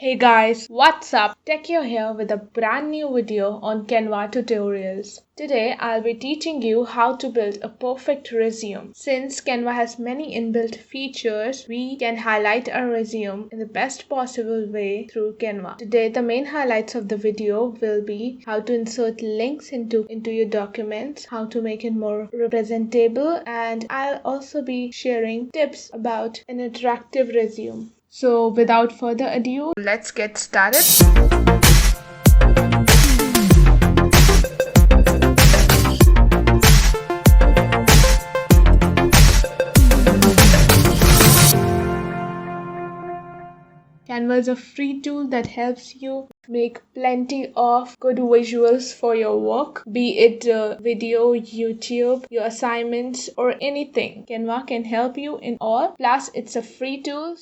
Hey guys, what's up? Techio here with a brand new video on Canva tutorials. Today I'll be teaching you how to build a perfect resume. Since Canva has many inbuilt features, we can highlight our resume in the best possible way through Canva. Today the main highlights of the video will be how to insert links into your documents, how to make it more representable, and I'll also be sharing tips about an attractive resume. So without further ado, let's get started. Canva is a free tool that helps you make plenty of good visuals for your work, be it video, YouTube, your assignments, or anything. Canva can help you in all. Plus, it's a free tool,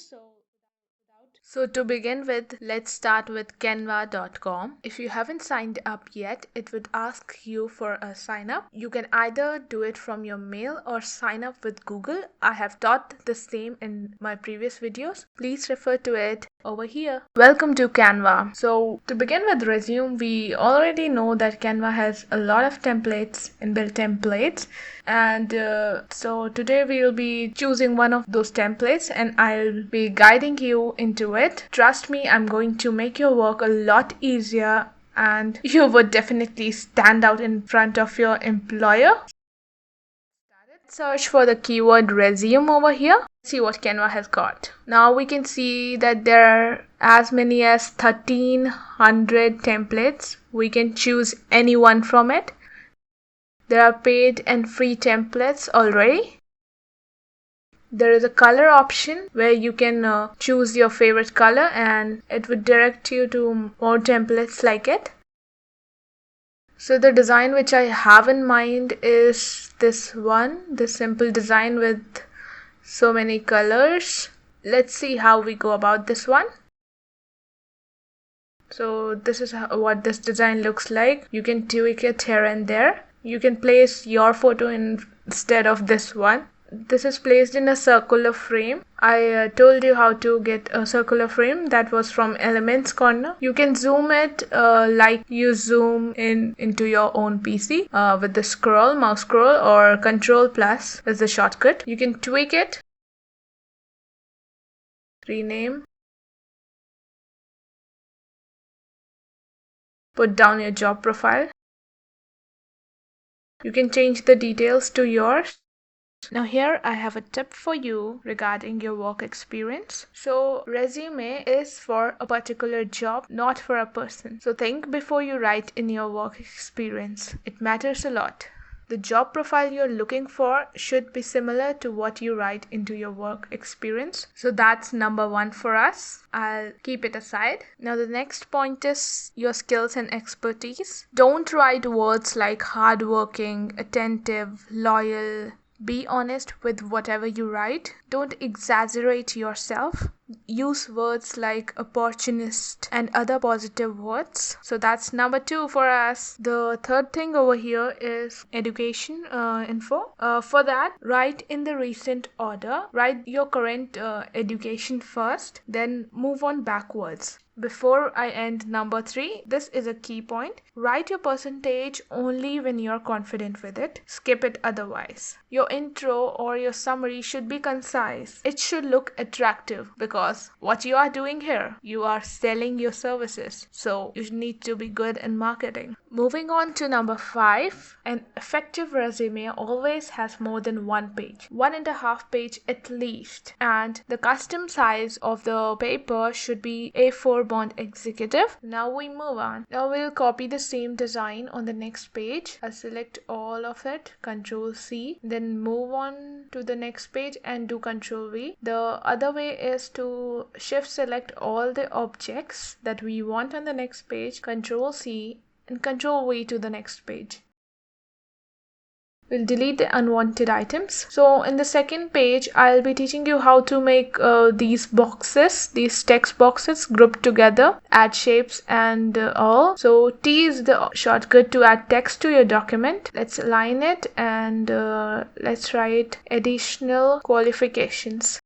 So to begin with, let's start with canva.com. If you haven't signed up yet, it would ask you for a sign up. You can either do it from your mail or sign up with Google. I have taught the same in my previous videos. Please refer to it over here. Welcome to Canva. So to begin with resume, we already know that Canva has a lot of templates, inbuilt templates. And so today we will be choosing one of those templates and I'll be guiding you into it. Trust me, I'm going to make your work a lot easier and you would definitely stand out in front of your employer. Search for the keyword resume over here. See what Canva has got. Now we can see that there are as many as 1300 templates. We can choose any one from it. There are paid and free templates already. There is a color option where you can choose your favorite color and it would direct you to more templates like it. So the design which I have in mind is this one, this simple design with so many colors. Let's see how we go about this one. So this is what this design looks like. You can tweak it here and there. You can place your photo instead of this one. This is placed in a circular frame. I told you how to get a circular frame. That was from Elements Corner. You can zoom it like you zoom into your own PC with the mouse scroll, or Control Plus is the shortcut. You can tweak it. Rename. Put down your job profile. You can change the details to yours. Now here I have a tip for you regarding your work experience. So resume is for a particular job, not for a person. So think before you write in your work experience. It matters a lot. The job profile you're looking for should be similar to what you write into your work experience. So that's number one for us. I'll keep it aside. Now the next point is your skills and expertise. Don't write words like hardworking, attentive, loyal. Be honest with whatever you write. Don't exaggerate yourself. Use words like opportunist and other positive words. So that's number two for us. The third thing over here is education info. For that, write in the recent order. Write your current education first, then move on backwards. Before I end number 3, this is a key point. Write your percentage only when you're confident with it. Skip it otherwise. Your intro or your summary should be concise. It should look attractive because what you are doing here, you are selling your services. So you need to be good in marketing. Moving on to number 5, an effective resume always has more than one page. 1.5 page at least. And the custom size of the paper should be A4 bond executive. Now we move on. Now we'll copy the same design on the next page. I'll select all of it, Control C, then move on to the next page and do Control V. The other way is to shift select all the objects that we want on the next page, Control C and Control V to the next page. We'll delete the unwanted items. So in the second page, I'll be teaching you how to make these boxes, these text boxes grouped together, add shapes and all. So T is the shortcut to add text to your document. Let's align it and let's write additional qualifications.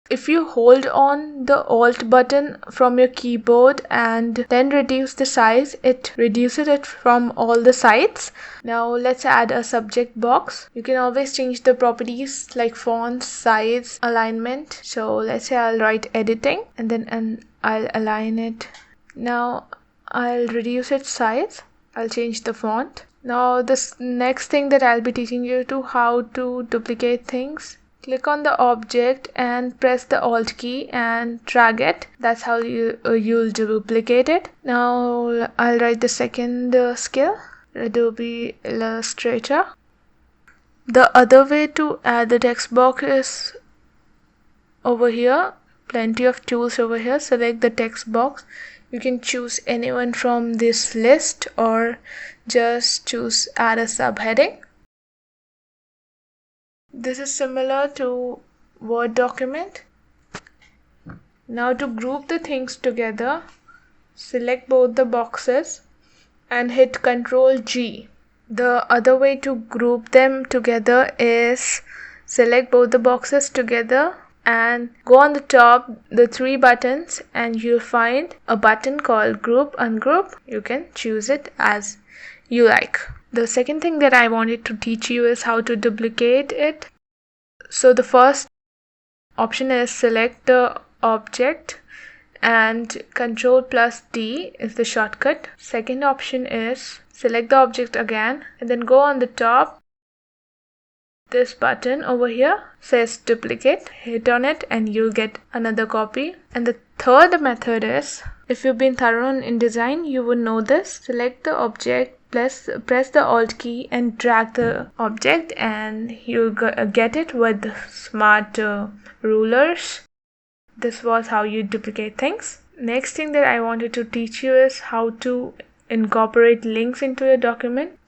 If you hold on the Alt button from your keyboard and then reduce the size, it reduces it from all the sides. Now let's add a subject box. You can always change the properties like font, size, alignment. So let's say I'll write editing and then I'll align it. Now I'll reduce its size. I'll change the font. Now this next thing that I'll be teaching you to how to duplicate things. Click on the object and press the Alt key and drag it. That's how you'll duplicate it. Now I'll write the second skill, Adobe Illustrator. The other way to add the text box is over here. Plenty of tools over here. Select the text box. You can choose anyone from this list or just choose add a subheading. This is similar to Word document. Now to group the things together, select both the boxes and hit Ctrl G. The other way to group them together is select both the boxes together and go on the top, the three buttons, and you'll find a button called Group Ungroup. You can choose it as you like. The second thing that I wanted to teach you is how to duplicate it. So the first option is select the object and Ctrl+D is the shortcut. Second option is select the object again and then go on the top. This button over here says duplicate. Hit on it and you'll get another copy. And the third method is, if you've been thorough in design, you would know this. Select the object, press the Alt key and drag the object and you'll get it with smart rulers. This was how you duplicate things. Next thing that I wanted to teach you is how to incorporate links into your document.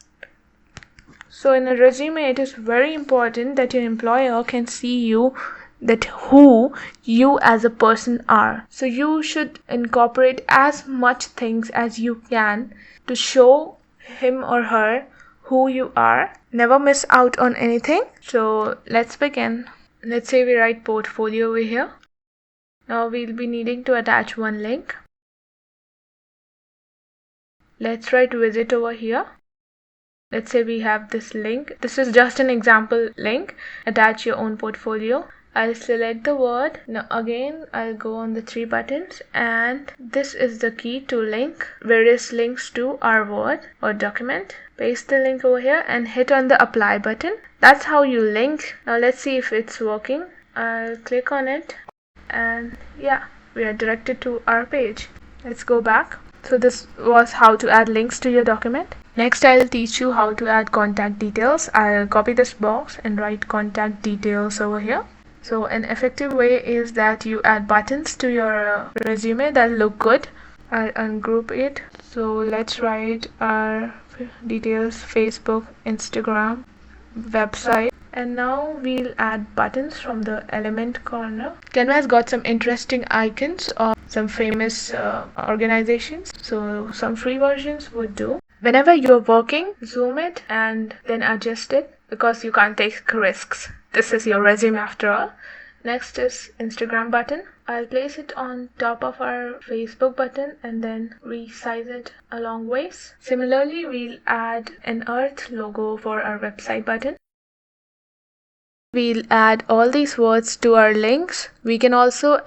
So in a resume, it is very important that your employer can see you, that who you as a person are. So you should incorporate as much things as you can to show him or her who you are. Never miss out on anything. So let's begin. Let's say we write portfolio over here. Now we'll be needing to attach one link. Let's write visit over here. Let's say we have this link. This is just an example link. Attach your own portfolio. I'll select the word. Now again, I'll go on the three buttons and this is the key to link various links to our word or document. Paste the link over here and hit on the apply button. That's how you link. Now let's see if it's working. I'll click on it and yeah, we are directed to our page. Let's go back. So this was how to add links to your document. Next, I'll teach you how to add contact details. I'll copy this box and write contact details over here. So an effective way is that you add buttons to your resume that look good. I'll ungroup it. So let's write our details: Facebook, Instagram, website. And now we'll add buttons from the element corner. Canva has got some interesting icons of some famous organizations. So some free versions would do. Whenever you're working, zoom it and then adjust it because you can't take risks. This is your resume after all. Next is Instagram button. I'll place it on top of our Facebook button and then resize it a long ways. Similarly, we'll add an Earth logo for our website button. We'll add all these words to our links. We can also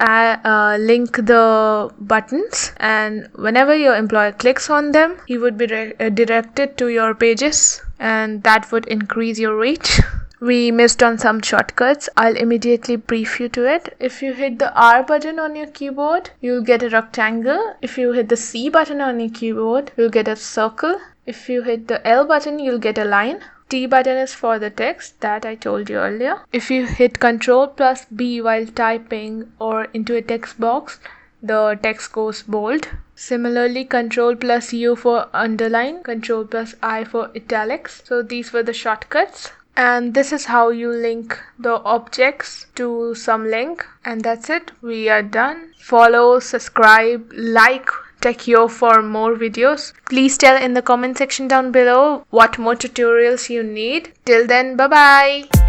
link the buttons, and whenever your employer clicks on them, he would be directed to your pages, and that would increase your reach. We missed on some shortcuts. I'll immediately brief you to it. If you hit the R button on your keyboard, you'll get a rectangle. If you hit the C button on your keyboard, you'll get a circle. If you hit the L button, you'll get a line. T button is for the text that I told you earlier. If you hit Ctrl+B while typing or into a text box, the text goes bold. Similarly, Ctrl+U for underline, Ctrl+I for italics. So these were the shortcuts. And this is how you link the objects to some link. And that's it. We are done. Follow, subscribe, like Techio for more videos. Please tell in the comment section down below what more tutorials you need. Till then, bye bye.